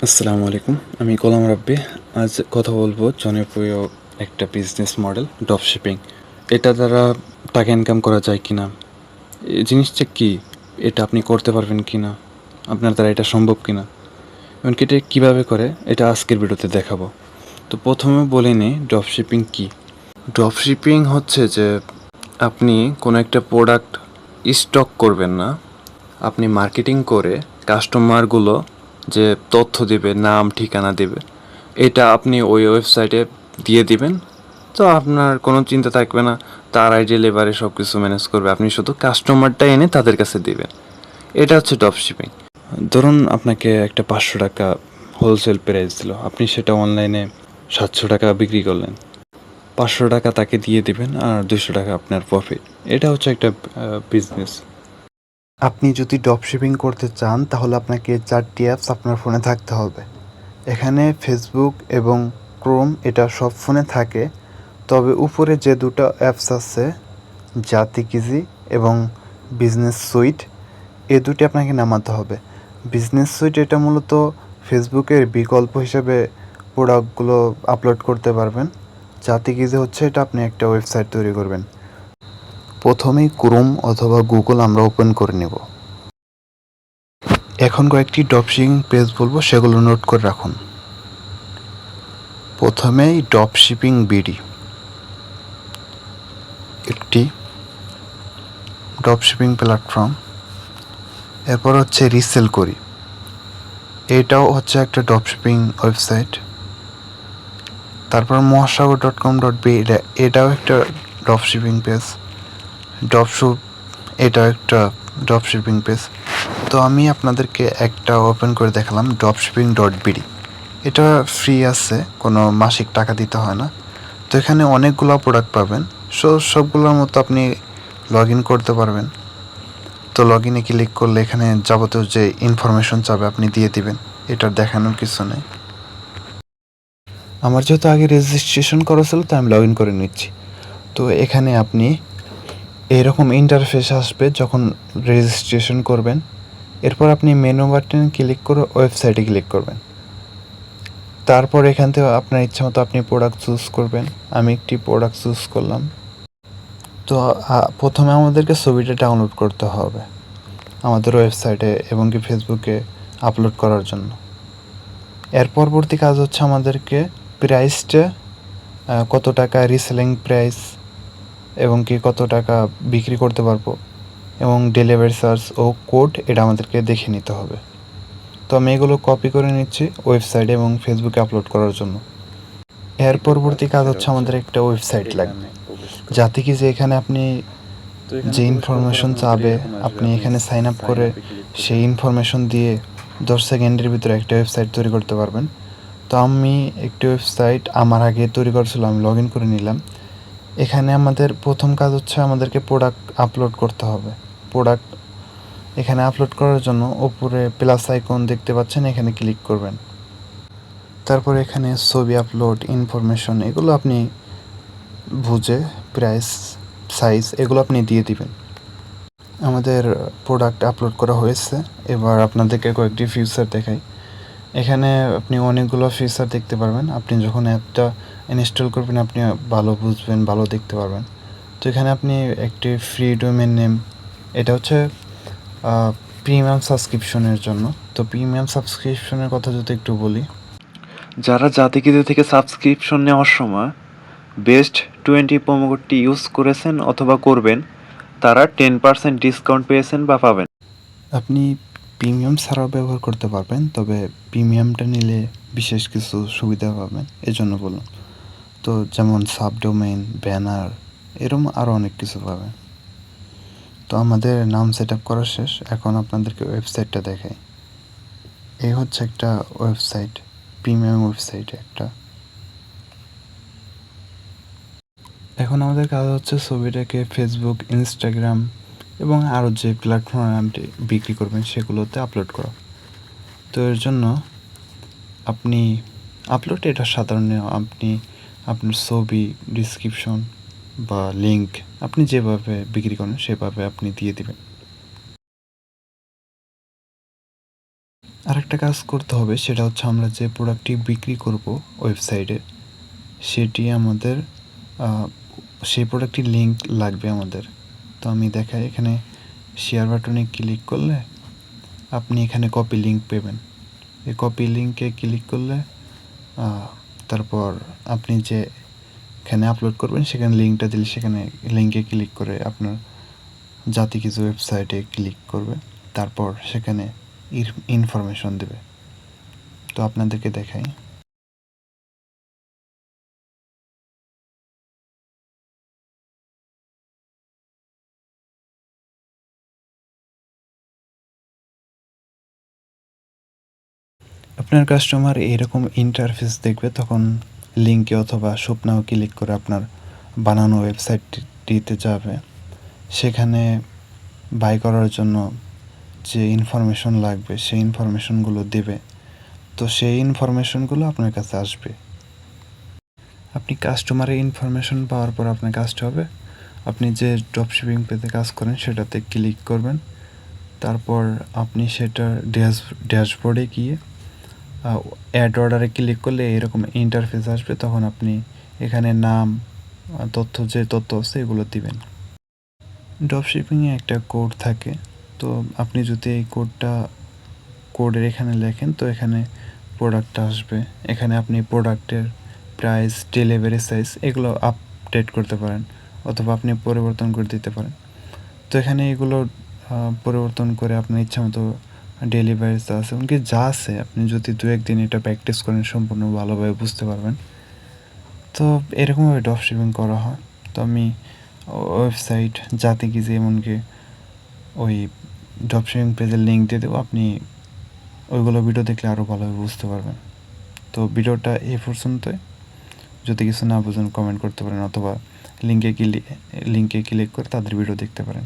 আসসালামু আলাইকুম। আমি গোলাম রাব্বি। আজ কথা বলবো জনপ্রিয় একটা বিজনেস মডেল ড্রপ শিপিং। এটা দ্বারা টাকা ইনকাম করা যায় কিনা, এই জিনিসটা কি, এটা আপনি করতে পারবেন কিনা, আপনার দ্বারা এটা সম্ভব কিনা, এমনকি এটা কীভাবে করে এটা আজকের ভিডিওতে দেখাবো। তো প্রথমে বলে নিই ড্রপ শিপিং কী। ড্রপ শিপিং হচ্ছে যে আপনি কোনো একটা প্রোডাক্ট স্টক করবেন না, আপনি মার্কেটিং করে কাস্টমারগুলো যে তথ্য দিবে, নাম ঠিকানা দিবে, এটা আপনি ওই ওয়েবসাইটে দিয়ে দিবেন। তো আপনার কোনো চিন্তা থাকবে না, তার আইডি লেবারে সব কিছু ম্যানেজ করবে, আপনি শুধু কাস্টমারটা এনে তাদের কাছে দিবেন। এটা হচ্ছে ড্রপ শিপিং। ধরুন আপনাকে একটা 500 টাকা হোলসেল প্রাইস দিল, আপনি সেটা অনলাইনে 700 টাকা বিক্রি করলেন। 500 টাকা তাকে দিয়ে দিবেন আর 200 টাকা আপনার প্রফিট। এটা হচ্ছে একটা বিজনেস। আপনি যদি ড্রপ শিপিং করতে চান তাহলে আপনাকে 4টি অ্যাপস আপনার ফোনে থাকতে হবে। এখানে ফেসবুক এবং ক্রোম এটা সব ফোনে থাকে, তবে উপরে যে দুটো অ্যাপস আছে জাতিকিজি এবং বিজনেস সুইট, এ দুটি আপনাকে নামাতে হবে। বিজনেস সুইট এটা মূলত ফেসবুকের বিকল্প হিসেবে প্রোডাক্টগুলো আপলোড করতে পারবেন। জাতিকিজি হচ্ছে এটা আপনি একটা ওয়েবসাইট তৈরি করবেন। প্রথমেই ক্রোম অথবা গুগল আমরা ওপেন করে নেব। এখন কয়েকটি ড্রপশিপিং পেজ বলবো, সেগুলো নোট করে রাখুন। প্রথমেই ড্রপশিপিং বিডি একটি ড্রপশিপিং প্ল্যাটফর্ম। এরপর হচ্ছে রিসেল করি, এটাও হচ্ছে একটা ড্রপশিপিং ওয়েবসাইট। তারপর মহাসাগর.com.bি এটাও একটা ড্রপশিপিং পেজ। ড্রপশুপ এটাও একটা ড্রপশিপিং পেজ। তো আমি আপনাদেরকে একটা ওপেন করে দেখালাম, ড্রপশিপিং.বিডি। এটা ফ্রি আছে, কোনো মাসিক টাকা দিতে হয় না। তো এখানে অনেকগুলো প্রোডাক্ট পাবেন, সবগুলোর মতো আপনি লগ ইন করতে পারবেন। তো লগ ইনে ক্লিক করলে এখানে যাবতীয় যে ইনফরমেশন চাবে আপনি দিয়ে দিবেন, এটার দেখানোর কিছু নেই। আমার যেহেতু আগে রেজিস্ট্রেশন করা ছিল তো আমি লগ ইন করে নিচ্ছি। তো এখানে আপনি এরকম ইন্টারফেস আসবে যখন রেজিস্ট্রেশন করবেন। এরপর আপনি মেনু বাটনে ক্লিক করে ওয়েবসাইটে ক্লিক করবেন। তারপর এখান থেকে আপনার ইচ্ছা মতো আপনি প্রোডাক্ট চুজ করবেন। আমি একটি প্রোডাক্ট চুজ করলাম। তো প্রথমে আমাদেরকে ছবিটা ডাউনলোড করতে হবে আমাদের ওয়েবসাইটে এবং কি ফেসবুকে আপলোড করার জন্য। এর পরবর্তী কাজ হচ্ছে আমাদেরকে প্রাইসটা কত টাকা রিসেলিং প্রাইস এবং কি কত টাকা বিক্রি করতে পারবো এবং ডেলিভারি চার্জ ও কোড এটা আমাদেরকে দেখে নিতে হবে। তো আমি এগুলো কপি করে নিচ্ছি ওয়েবসাইটে এবং ফেসবুকে আপলোড করার জন্য। এর পরবর্তী কাজ হচ্ছে আমাদের একটা ওয়েবসাইট লাগবে, যাতে কি যে এখানে আপনি যে ইনফরমেশন চাবে আপনি এখানে সাইন আপ করে সেই ইনফরমেশন দিয়ে 10 সেকেন্ডের ভিতরে একটা ওয়েবসাইট তৈরি করতে পারবেন। তো আমি একটি ওয়েবসাইট আমার আগে তৈরি করেছিলাম, আমি লগ ইন করে নিলাম। এখানে আমাদের প্রথম কাজ হচ্ছে আমাদেরকে প্রোডাক্ট আপলোড করতে হবে। প্রোডাক্ট এখানে আপলোড করার জন্য ওপরে প্লাস আইকন দেখতে পাচ্ছেন, এখানে ক্লিক করবেন। তারপর এখানে ছবি আপলোড ইনফরমেশন এগুলো আপনি বুঝে প্রাইস সাইজ এগুলো আপনি দিয়ে দিবেন। আমাদের প্রোডাক্ট আপলোড করা হয়েছে। এবার আপনাদেরকে কয়েকটি ফিচার দেখাই। এখানে আপনি অনেকগুলো ফিচার দেখতে পারবেন। আপনি যখন অ্যাপটা ইনস্টল করবেন আপনি ভালো বুঝবেন, ভালো দেখতে পারবেন। তো এখানে আপনি একটি ফ্রি ডোমেন নেম, এটা হচ্ছে প্রিমিয়াম সাবস্ক্রিপশনের জন্য। তো প্রিমিয়াম সাবস্ক্রিপশনের কথা যদি একটু বলি, যারা জাতিকিদের থেকে সাবস্ক্রিপশন নেওয়ার সময় বেস্ট 20 প্রোমো কোডটি ইউজ করেছেন অথবা করবেন, তারা 10% ডিসকাউন্ট পেয়েছেন বা পাবেন। আপনি প্রিমিয়াম ছাড়াও ব্যবহার করতে পারবেন, তবে প্রিমিয়ামটা নিলে বিশেষ কিছু সুবিধা পাবেন, এজন্য বললাম। তো যেমন সাবডোমেইন, ব্যানার, এরকম আরও অনেক কিছু পাবেন। তো আমাদের নাম সেট আপ করা শেষ, এখন আপনাদেরকে ওয়েবসাইটটা দেখাই। এই হচ্ছে একটা ওয়েবসাইট, প্রিমিয়াম ওয়েবসাইট একটা। এখন আমাদের কাজ হচ্ছে ছবিটাকে ফেসবুক, ইনস্টাগ্রাম এবং আরও যে প্ল্যাটফর্মে আপনি বিক্রি করবেন সেগুলোতে আপলোড করা। তো এর জন্য আপনি আপলোড এটা সাধারণ, আপনি আপনার ছবি, ডিসক্রিপশন বা লিঙ্ক আপনি যেভাবে বিক্রি করেন সেভাবে আপনি দিয়ে দিবেন। আরেকটা কাজ করতে হবে, সেটা হচ্ছে আমরা যে প্রোডাক্টটি বিক্রি করব ওয়েবসাইটে, সেটি আমাদের সেই প্রোডাক্টটির লিঙ্ক লাগবে আমাদের। তো আমি দেখাই, এখানে শেয়ার বাটনে ক্লিক করলে আপনি এখানে কপি লিঙ্ক পেবেন। এই কপি লিঙ্কে ক্লিক করলে তারপর আপনি যে এখানে আপলোড করবেন সেখানে লিঙ্কটা দিলে সেখানে লিঙ্কে ক্লিক করে আপনার জাতি কিছু ওয়েবসাইটে ক্লিক করবে, তারপর সেখানে ইনফরমেশন দেবে। তো আপনাদেরকে দেখাই। আপনার কাস্টমার এরকম ইন্টারফেস দেখবে, তখন লিঙ্কে অথবা স্বপ্নাও ক্লিক করে আপনার বানানো ওয়েবসাইটটিতে যাবে। সেখানে বাই করার জন্য যে ইনফরমেশন লাগবে সেই ইনফরমেশনগুলো দেবে। তো সেই ইনফরমেশনগুলো আপনার কাছে আসবে। আপনি কাস্টমারের ইনফরমেশন পাওয়ার পর আপনার কাজটা হবে, আপনি যে ড্রপশিপিং পেজে কাজ করেন সেটাতে ক্লিক করবেন। তারপর আপনি সেটার ড্যাশবোর্ডে গিয়ে অ্যাড অর্ডারে ক্লিক করলে এরকম ইন্টারফেস আসবে। তখন আপনি এখানে নাম, যে তথ্য আছে এগুলো দিবেন। ড্রপশিপিংয়ে একটা কোড থাকে, তো আপনি যদি এই কোডের এখানে লেখেন তো এখানে প্রোডাক্টটা আসবে। এখানে আপনি প্রোডাক্টের প্রাইস, ডেলিভারি সাইজ এগুলো আপডেট করতে পারেন, অথবা আপনি পরিবর্তন করে দিতে পারেন। তো এখানে এগুলো পরিবর্তন করে আপনার ইচ্ছা মতো ডেলিভারি আছে, এমনকি যা আছে আপনি যদি 2-1 দিন এটা প্র্যাকটিস করেন সম্পূর্ণ ভালোভাবে বুঝতে পারবেন। তো এরকমভাবে ড্রপশিপিং করা হয়। তো আমি ওয়েবসাইট যাতে কি যে এমনকি ওই ড্রপশিপিং পেজের লিঙ্ক দিয়ে দেবো, আপনি ওইগুলো ভিডিও দেখলে আরও ভালোভাবে বুঝতে পারবেন। তো ভিডিওটা এই পর্যন্তই। যদি কিছু না বুঝেন কমেন্ট করতে পারেন, অথবা লিঙ্কে ক্লিক করে তাদের ভিডিও দেখতে পারেন।